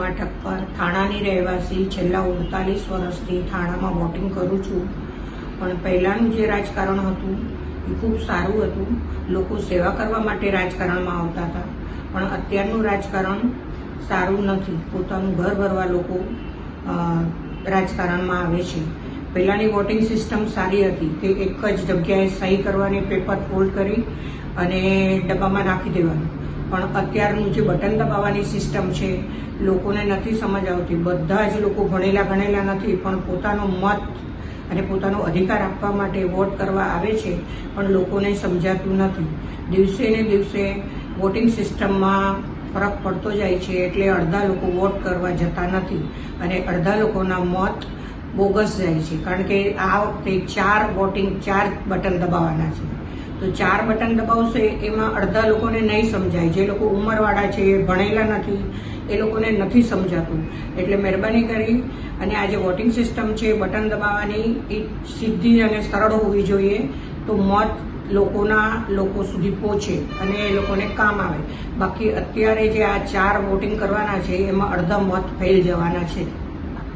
ઉમા ઠક્કર, થાણાની રહેવાસી, છેલ્લા 39 વર્ષથી થાણામાં વોટિંગ કરું છું. પણ પહેલાંનું જે રાજકારણ હતું એ ખૂબ સારું હતું. લોકો સેવા કરવા માટે રાજકારણમાં આવતા હતા. પણ અત્યારનું રાજકારણ સારું નથી. પોતાનું ઘર ભરવા લોકો રાજકારણમાં આવે છે. પહેલાંની વોટિંગ સિસ્ટમ સારી હતી કે એક જ જગ્યાએ સહી કરવાની, પેપર ફોલ્ડ કરી અને ડબ્બામાં નાખી દેવાનું. પણ અત્યારનું જે બટન દબાવવાની સિસ્ટમ છે, લોકોને નથી સમજ આવતી. બધા જ લોકો ભણેલા નથી, પણ પોતાનો મત અને પોતાનો અધિકાર આપવા માટે વોટ કરવા આવે છે, પણ લોકોને સમજાતું નથી. દિવસે ને દિવસે વોટિંગ સિસ્ટમમાં ફરક પડતો જાય છે, એટલે અડધા લોકો વોટ કરવા જતા નથી અને અડધા લોકોના મત બોગસ જાય છે. કારણ કે આ વખતે 4 બટન દબાવવાના છે. તો 4 બટન દબાવશે, એમાં અડધા લોકોને નહીં સમજાય. જે લોકો ઉંમરવાળા છે, ભણેલા નથી, એ લોકોને નથી સમજાતું. એટલે મહેરબાની કરી અને આ જે વોટિંગ સિસ્ટમ છે બટન દબાવવાની, એ સીધી અને સરળ હોવી જોઈએ, તો મત લોકો સુધી પહોંચે અને એ લોકોને કામ આવે. બાકી અત્યારે જે આ 4 વોટિંગ કરવાના છે, એમાં અડધા મત ફેલ જવાના છે.